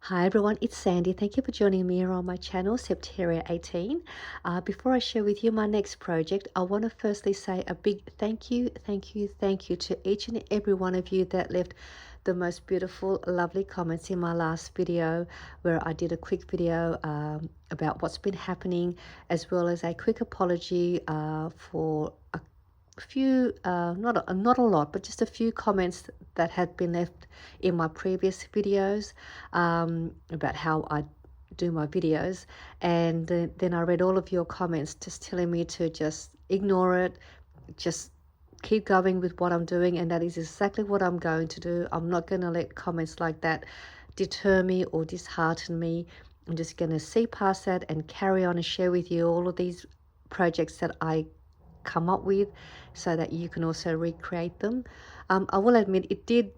Hi everyone, it's Sandy. Thank you for joining me here on my channel, Septeria 18. Before I share with you my next project, I want to firstly say a big thank you to each and every one of you that left the most beautiful, lovely comments in my last video, where I did a quick video about what's been happening, as well as a quick apology for a few not a lot, but just a few comments that had been left in my previous videos about how I do my videos. And then I read all of your comments just telling me to just ignore it, just keep going with what I'm doing, and that is exactly what I'm going to do. I'm not going to let comments like that deter me or dishearten me. I'm just going to see past that and carry on and share with you all of these projects that I come up with, so that you can also recreate them. I will admit it did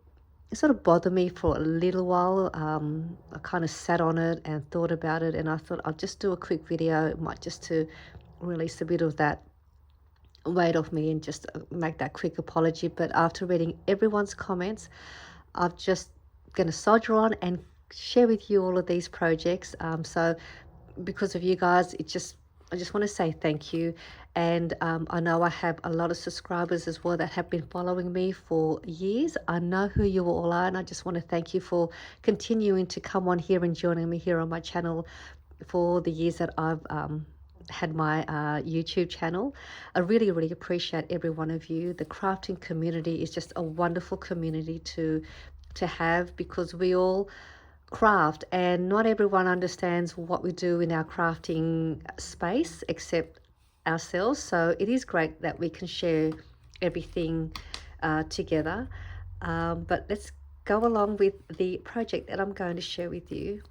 sort of bother me for a little while. I kind of sat on it and thought about it, and I thought I'll just do a quick video. It might just to release a bit of that weight off me and just make that quick apology. But after reading everyone's comments, I'm just going to soldier on and share with you all of these projects. So because of you guys, I just want to say thank you. And I know I have a lot of subscribers as well that have been following me for years. I know who you all are, and I just want to thank you for continuing to come on here and joining me here on my channel for the years that I've had my YouTube channel. I really, really appreciate every one of you. The crafting community is just a wonderful community to have, because we all craft, and not everyone understands what we do in our crafting space except ourselves. So it is great that we can share everything together. But let's go along with the project that I'm going to share with you.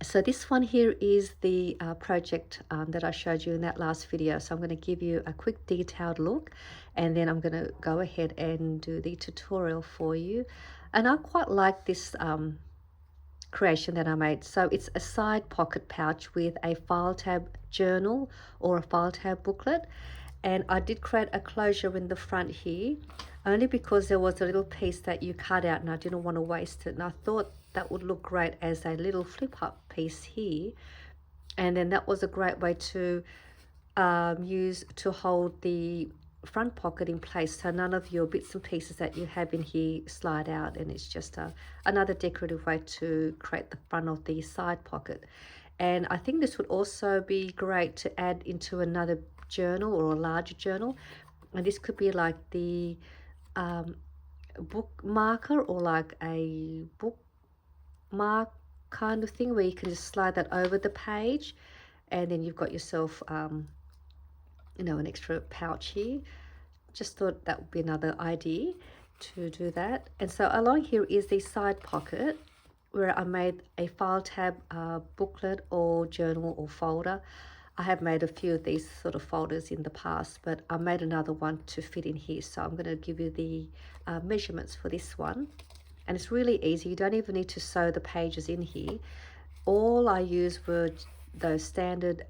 So this one here is the project that I showed you in that last video. So I'm going to give you a quick detailed look, and then I'm going to go ahead and do the tutorial for you. And I quite like this creation that I made. So it's a side pocket pouch with a file tab journal or a file tab booklet. And I did create a closure in the front here, only because there was a little piece that you cut out and I didn't want to waste it. And I thought that would look great as a little flip up piece here. And then that was a great way to use to hold the front pocket in place, so none of your bits and pieces that you have in here slide out, and it's just another decorative way to create the front of the side pocket. And I think this would also be great to add into another journal or a larger journal, and this could be like the book marker, or like a bookmark kind of thing, where you can just slide that over the page, and then you've got yourself an extra pouch here. Just thought that would be another idea to do that. And so along here is the side pocket, where I made a file tab booklet or journal or folder. I have made a few of these sort of folders in the past, but I made another one to fit in here. So I'm going to give you the measurements for this one. And it's really easy. You don't even need to sew the pages in here. All I used were those standard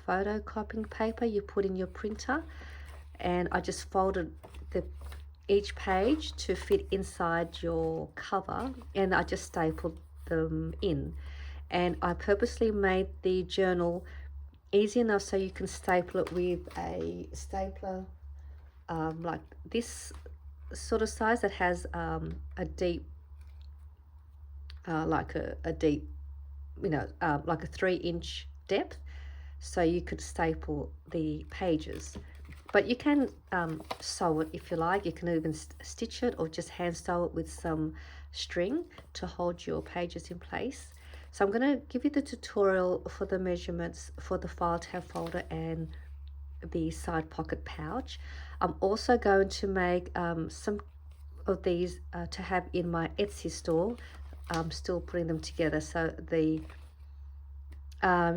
photocopying paper you put in your printer, and I just folded each page to fit inside your cover, and I just stapled them in. And I purposely made the journal easy enough so you can staple it with a stapler like this sort of size, that has a deep like a deep, like a 3-inch depth, so you could staple the pages. But you can sew it if you like. You can even stitch it, or just hand sew it with some string to hold your pages in place. So I'm going to give you the tutorial for the measurements for the file tab folder and the side pocket pouch. I'm also going to make some of these to have in my Etsy store. I'm still putting them together. So the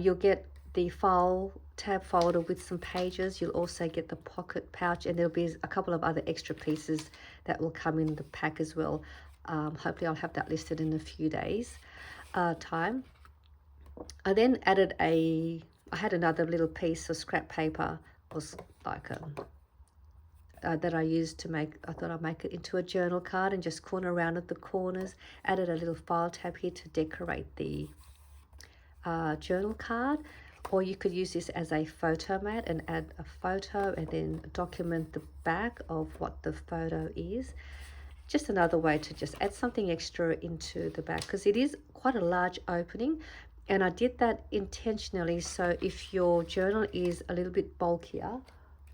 you'll get the file tab folder with some pages. You'll also get the pocket pouch, and there'll be a couple of other extra pieces that will come in the pack as well. Hopefully I'll have that listed in a few days time. I then added I had another little piece of scrap paper, was like that I used to make. I thought I'd make it into a journal card and just corner around at the corners. Added a little file tab here to decorate the journal card. Or you could use this as a photo mat and add a photo and then document the back of what the photo is. Just another way to just add something extra into the back, because it is quite a large opening, and I did that intentionally. So if your journal is a little bit bulkier,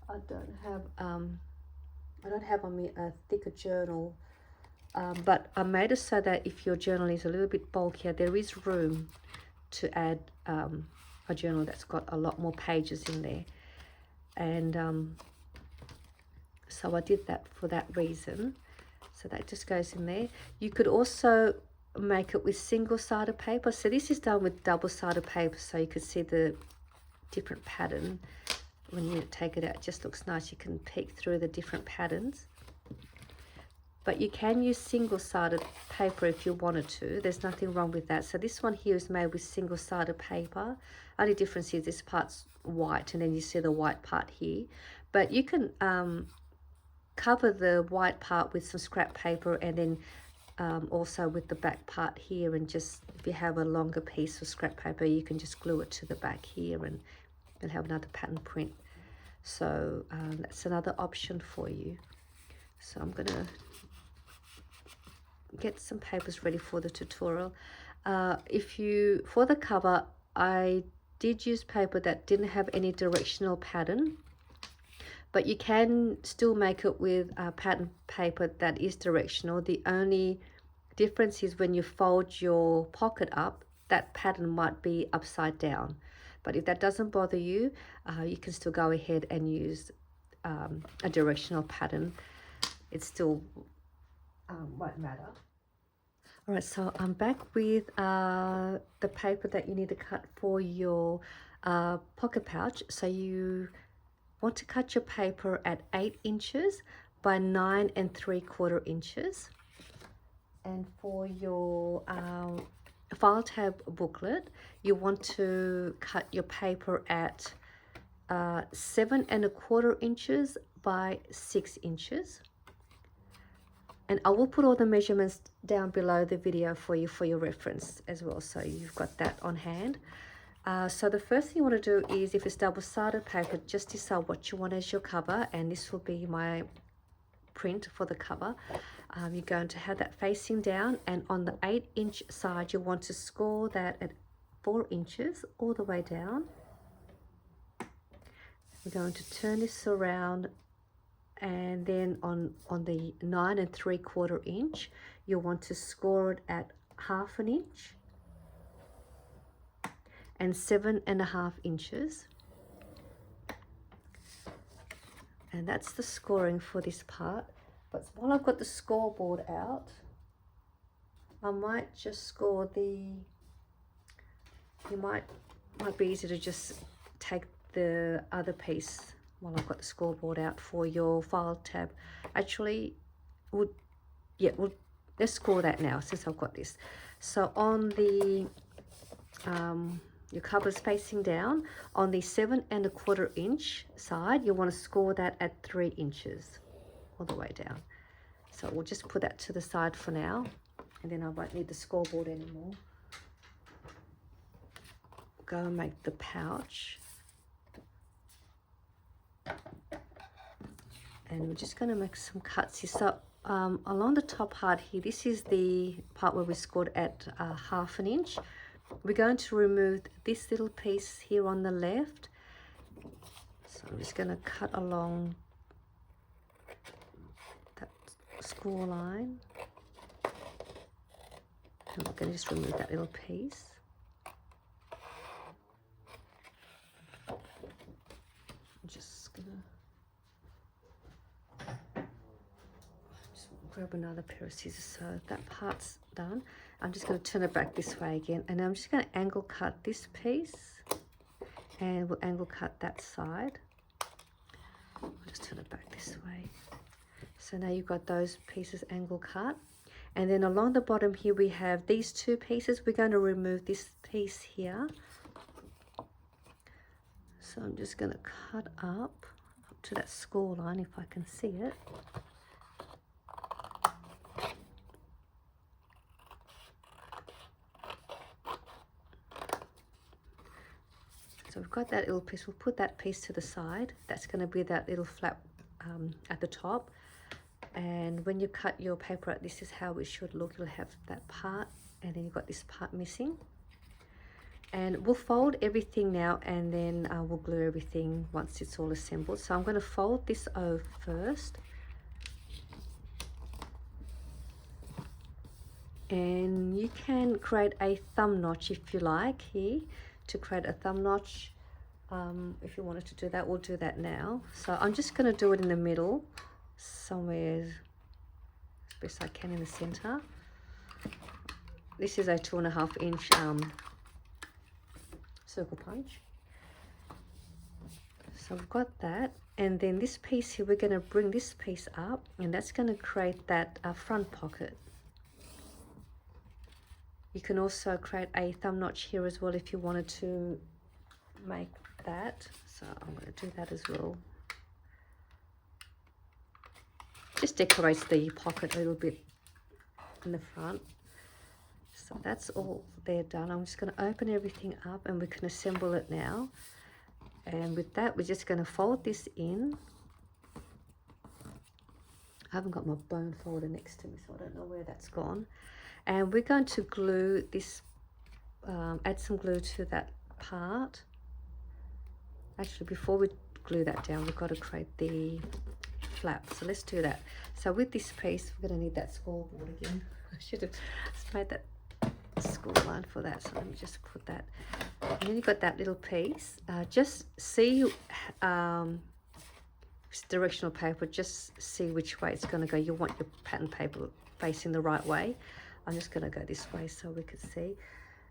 I don't have on me a thicker journal, but I made it so that if your journal is a little bit bulkier, there is room to add a journal that's got a lot more pages in there. And so I did that for that reason. So that just goes in there. You could also make it with single-sided paper. So this is done with double-sided paper, so you could see the different pattern. When you take it out, it just looks nice. You can peek through the different patterns. But you can use single-sided paper if you wanted to. There's nothing wrong with that. So this one here is made with single-sided paper. Only difference is this part's white, and then you see the white part here. But you can cover the white part with some scrap paper, and then also with the back part here, and just if you have a longer piece of scrap paper, you can just glue it to the back here and you'll have another pattern print. So that's another option for you. So I'm gonna get some papers ready for the tutorial. For the cover, I did use paper that didn't have any directional pattern, but you can still make it with pattern paper that is directional. The only difference is when you fold your pocket up, that pattern might be upside down. But if that doesn't bother you, you can still go ahead and use a directional pattern. It still won't matter. All right, so I'm back with the paper that you need to cut for your pocket pouch. So you want to cut your paper at 8 inches by 9 3/4 inches. And for your file tab booklet, you want to cut your paper at 7 1/4 inches by 6 inches. And I will put all the measurements down below the video for you for your reference as well, so you've got that on hand. So the first thing you want to do is, if it's double-sided paper, just decide what you want as your cover, and this will be my print for the cover. You're going to have that facing down, and on the 8-inch side you want to score that at 4 inches all the way down. We're going to turn this around, and then on the 9 3/4 inch you'll want to score it at 1/2 inch and 7 1/2 inches. And that's the scoring for this part. But while I've got the scoreboard out, I might just score might be easy to just take the other piece while I've got the scoreboard out for your file tab. Actually, let's score that now since I've got this. So on the your cover's facing down, on the 7 1/4 inch side you want to score that at 3 inches all the way down. So we'll just put that to the side for now, and then I won't need the scoreboard anymore. Go and make the pouch, and we're just going to make some cuts here. So along the top part here, this is the part where we scored at 1/2 inch. We're going to remove this little piece here on the left. So I'm just going to cut along that score line. And we're going to just remove that little piece. I'm just going to grab another pair of scissors. So that part's done. I'm just going to turn it back this way again, and I'm just going to angle cut this piece, and we'll angle cut that side. I'll just turn it back this way. So now you've got those pieces angle cut, and then along the bottom here we have these two pieces. We're going to remove this piece here. So I'm just going to cut up to that score line if I can see it. So we've got that little piece. We'll put that piece to the side. That's going to be that little flap at the top. And when you cut your paper out, this is how it should look. You'll have that part, and then you've got this part missing. And we'll fold everything now, and then we'll glue everything once it's all assembled. So I'm going to fold this over first. And you can create a thumb notch if you like here, to create a thumb notch. If you wanted to do that, we'll do that now. So I'm just going to do it in the middle, somewhere as best I can in the center. This is a 2.5 inch circle punch. So we've got that, and then this piece here, we're going to bring this piece up, and that's going to create that front pocket. You can also create a thumb notch here as well if you wanted to make that. So I'm going to do that as well. Just decorates the pocket a little bit in the front. So that's all there done. I'm just going to open everything up, and we can assemble it now. And with that, we're just going to fold this in. I haven't got my bone folder next to me, so I don't know where that's gone. And we're going to glue this, add some glue to that part. Actually, before we glue that down, we've got to create the flap. So let's do that. So with this piece, we're going to need that scoreboard again. I should have made that score line for that. So let me just put that. And then you've got that little piece. Just see directional paper. Just see which way it's going to go. You want your pattern paper facing the right way. I'm just going to go this way so we can see.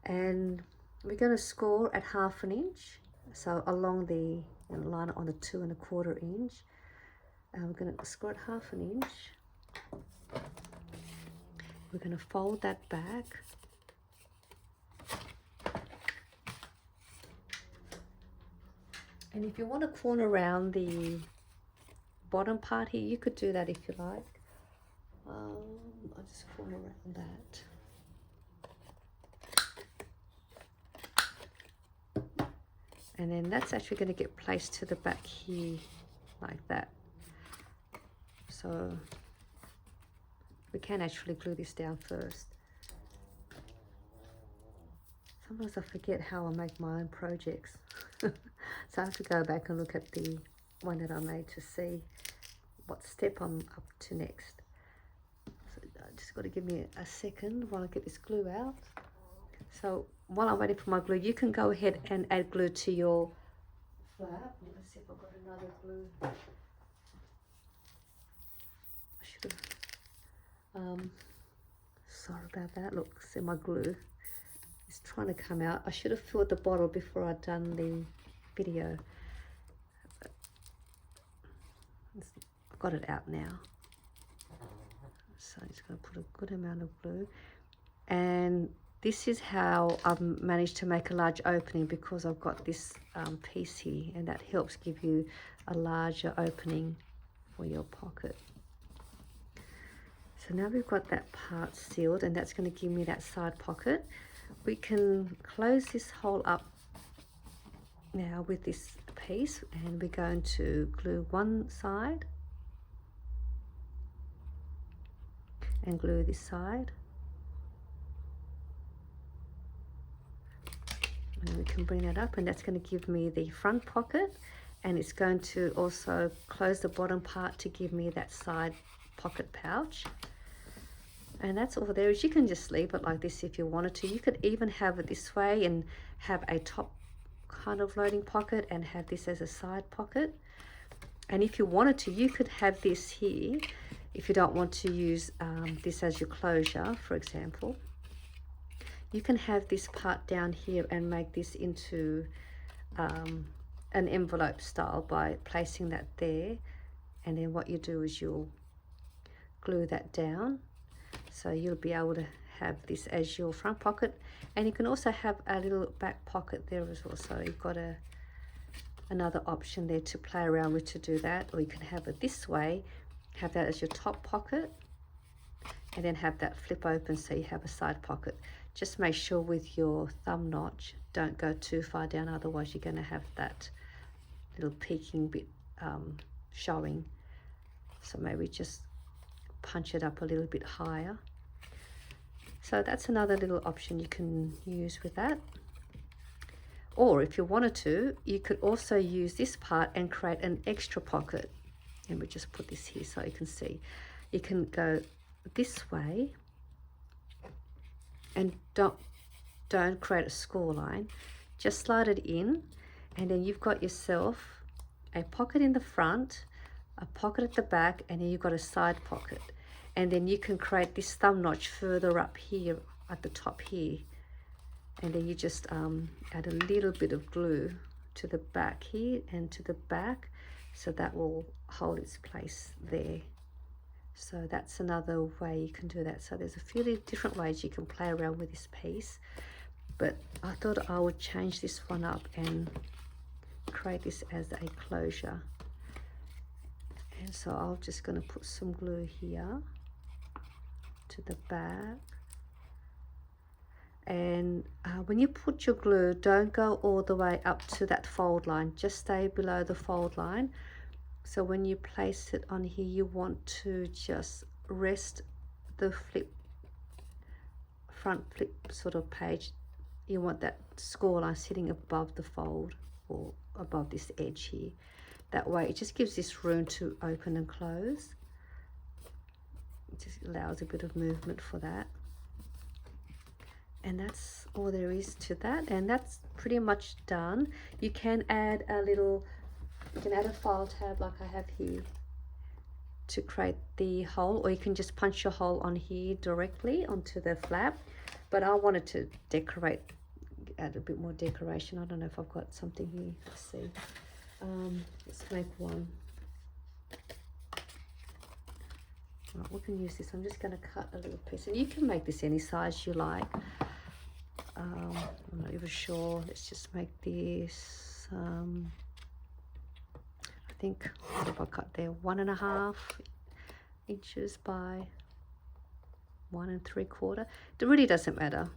And we're going to score at 1/2 inch. So along the, line it on the 2.25 inch. And we're going to score at 1/2 inch. We're going to fold that back. And if you want to corner around the bottom part here, you could do that if you like. I'll just corner around that. And then that's actually going to get placed to the back here like that. So we can actually glue this down first. Sometimes I forget how I make my own projects. So I have to go back and look at the one that I made to see what step I'm up to next. So I just got to give me a second while I get this glue out. So while I'm waiting for my glue, you can go ahead and add glue to your flap. Let's see if I've got another glue. I should have. Sorry about that. Look, see my glue. It's trying to come out. I should have filled the bottle before I'd done the video. I've got it out now. So I'm just going to put a good amount of glue. And this is how I've managed to make a large opening, because I've got this piece here, and that helps give you a larger opening for your pocket. So now we've got that part sealed, and that's going to give me that side pocket. We can close this hole up now with this piece, and we're going to glue one side and glue this side. And we can bring that up, and that's going to give me the front pocket, and it's going to also close the bottom part to give me that side pocket pouch. And that's all there is. You can just leave it like this if you wanted to. You could even have it this way and have a top kind of loading pocket and have this as a side pocket. And if you wanted to, you could have this here if you don't want to use this as your closure, for example. You can have this part down here and make this into an envelope style by placing that there. And then what you do is you'll glue that down. So you'll be able to have this as your front pocket, and you can also have a little back pocket there as well. So you've got a another option there to play around with to do that. Or you can have it this way, have that as your top pocket, and then have that flip open so you have a side pocket. Just make sure with your thumb notch, don't go too far down, otherwise you're going to have that little peeking bit showing. So maybe just punch it up a little bit higher. So that's another little option you can use with that. Or if you wanted to, you could also use this part and create an extra pocket. And we just put this here so you can see. You can go this way and don't create a score line. Just slide it in, and then you've got yourself a pocket in the front, a pocket at the back, and then you've got a side pocket. And then you can create this thumb notch further up here at the top here. And then you just add a little bit of glue to the back here and to the back, so that will hold its place there. So that's another way you can do that. So there's a few different ways you can play around with this piece, but I thought I would change this one up and create this as a closure. And so I'm just going to put some glue here to the back. And when you put your glue, don't go all the way up to that fold line, just stay below the fold line. So when you place it on here, you want to just rest the front flip sort of page. You want that score line sitting above the fold or above this edge here. That way it just gives this room to open and close. It just allows a bit of movement for that. And that's all there is to that, and that's pretty much done. You can add a file tab like I have here to create the hole, or you can just punch your hole on here directly onto the flap. But I wanted to add a bit more decoration. I don't know if I've got something here. Let's see. Let's make one. Right, we can use this. I'm just going to cut a little piece, and you can make this any size you like. I'm not even sure. Let's just make this. I think, what have I cut there? 1.5 inches by 1 3/4. It really doesn't matter.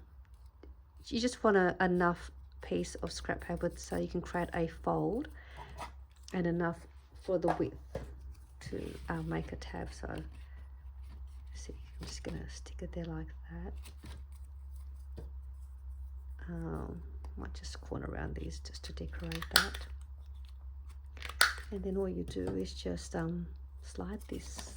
You just want enough piece of scrap paper so you can create a fold, and enough for the width to make a tab. So see, I'm just going to stick it there like that. Might just corner around these just to decorate that. And then all you do is just slide this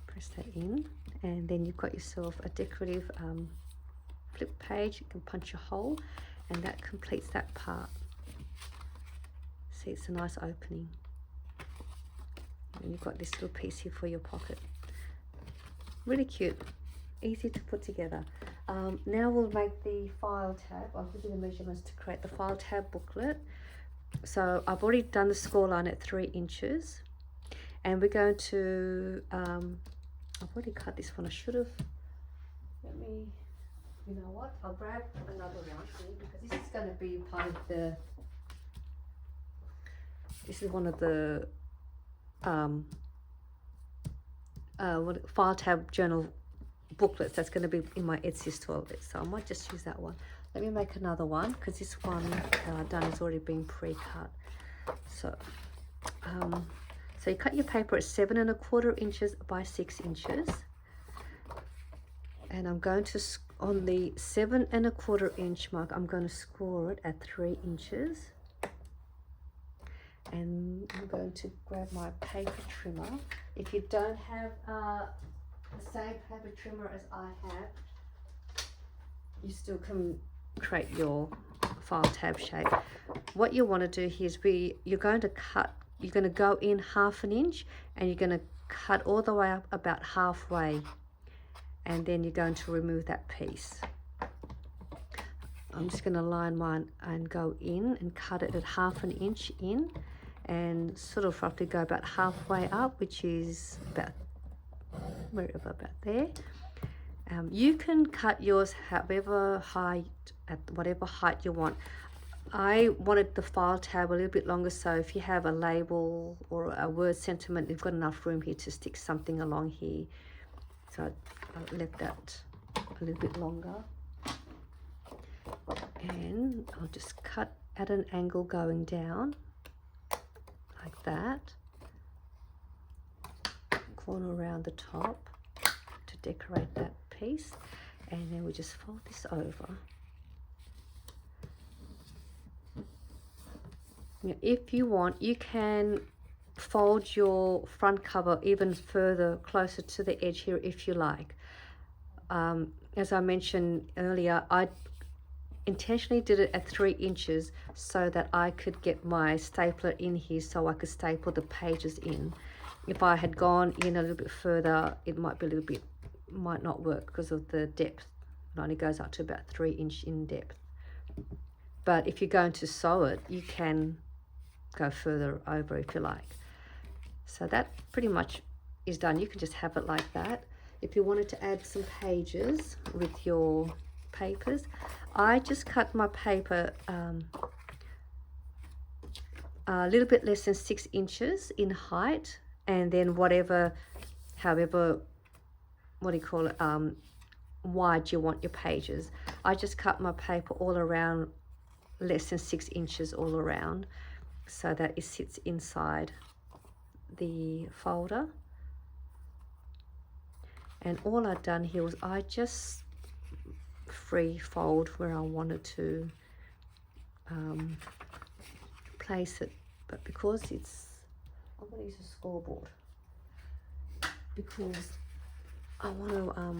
press that in, and then you've got yourself a decorative flip page. You can punch a hole, and that completes that part. See, it's a nice opening. And you've got this little piece here for your pocket. Really cute, easy to put together. Now we'll make the file tab. I'll give you the measurements to create the file tab booklet. So I've already done the score line at 3 inches, and we're going to I've already cut this one. I should have, you know what, I'll grab another one here, because this is going to be part of this is one of the file tab journal booklets that's going to be in my Etsy store. So I might just use that one. Let me make another one, because this one done has already been pre-cut. So so you cut your paper at 7 1/4 inches by 6 inches, and I'm going to, on the 7 1/4 inch mark, I'm going to score it at 3 inches. And I'm going to grab my paper trimmer. If you don't have the same paper trimmer as I have, you still can create your file tab shape. What you want to do here is you're going to go in 1/2 inch, and you're going to cut all the way up about halfway, and then you're going to remove that piece. I'm just going to line mine and go in and cut it at 1/2 inch in, and sort of roughly go about halfway up, which is about wherever about there. You can cut yours however height, at whatever height you want. I wanted the file tab a little bit longer, so if you have a label or a word sentiment, you've got enough room here to stick something along here. So I left that a little bit longer. And I'll just cut at an angle going down, like that. Corner around the top to decorate that piece. And then we just fold this over. Now, if you want, you can fold your front cover even further closer to the edge here if you like. As I mentioned earlier, I intentionally did it at 3 inches so that I could get my stapler in here so I could staple the pages in. If I had gone in a little bit further, it might be a little bit, might not work because of the depth. It only goes up to about 3 inch in depth. But if you're going to sew it, you can go further over if you like. So that pretty much is done. You can just have it like that. If you wanted to add some pages with your papers, I just cut my paper a little bit less than 6 inches in height, and then however, what do you call it, wide you want your pages. I just cut my paper all around less than 6 inches all around so that it sits inside the folder. And all I've done here was I just free fold where I wanted to place it, but because I'm going to use a scoreboard because I want to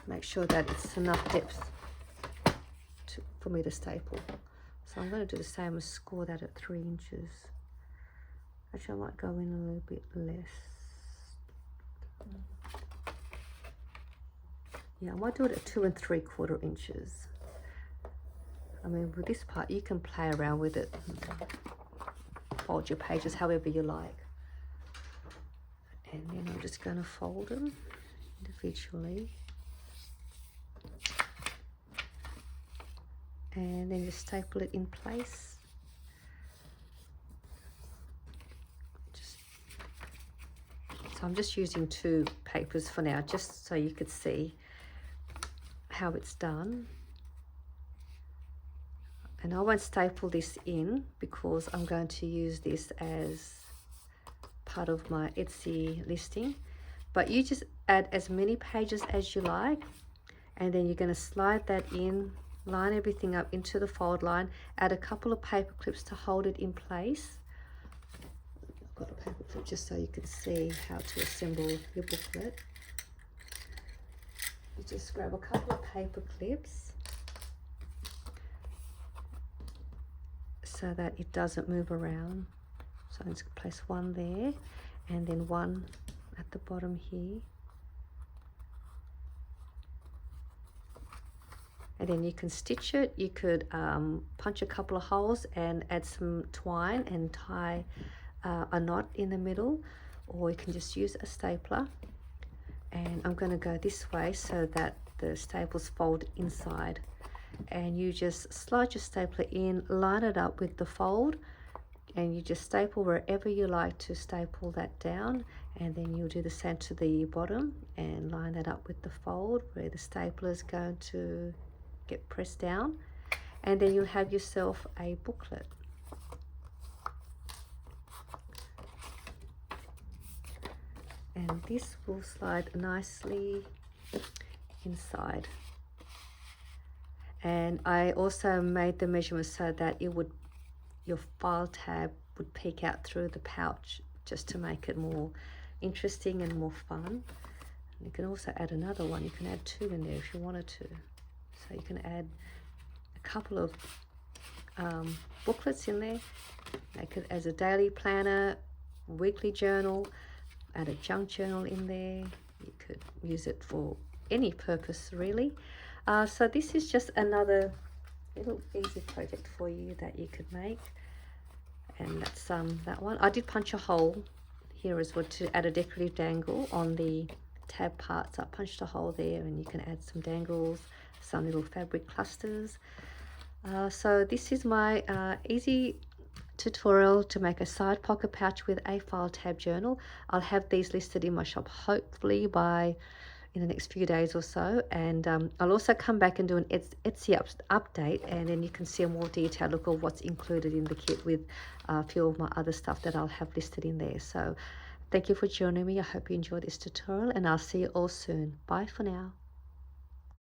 make sure that it's enough depth for me to staple. So I'm going to do the same as score that at 3 inches. Actually, I might go in a little bit less. Yeah, I might do it at 2 3/4 inches. I mean, with this part, you can play around with it. Fold your pages however you like. And then I'm just going to fold them individually. And then just staple it in place. So I'm just using 2 papers for now, just so you could see how it's done. And I won't staple this in because I'm going to use this as part of my Etsy listing. But you just add as many pages as you like, and then you're going to slide that in, line everything up into the fold line, add a couple of paper clips to hold it in place. I've got a paper clip just so you can see how to assemble your booklet. You just grab a couple of paper clips so that it doesn't move around. So I'm just going to place one there and then one at the bottom here. And then you can stitch it. You could punch a couple of holes and add some twine and tie a knot in the middle, or you can just use a stapler. And I'm going to go this way so that the staples fold inside. And you just slide your stapler in, line it up with the fold, and you just staple wherever you like to staple that down. And then you'll do the same to the bottom and line that up with the fold where the stapler is going to get pressed down. And then you'll have yourself a booklet. And this will slide nicely inside. And I also made the measurements so that your file tab would peek out through the pouch, just to make it more interesting and more fun. You can also add another one. You can add 2 in there if you wanted to. So you can add a couple of booklets in there. Make it as a daily planner, weekly journal, add a junk journal in there. You could use it for any purpose really. So this is just another little easy project for you that you could make. And that's that one. I did punch a hole here as well to add a decorative dangle on the tab parts. I punched a hole there, and you can add some dangles, some little fabric clusters. So this is my easy tutorial to make a side pocket pouch with a file tab journal. I'll have these listed in my shop hopefully by in the next few days or so, and I'll also come back and do an Etsy update, and then you can see a more detailed look of what's included in the kit with a few of my other stuff that I'll have listed in there. So thank you for joining me. I hope you enjoyed this tutorial, and I'll see you all soon. Bye for now.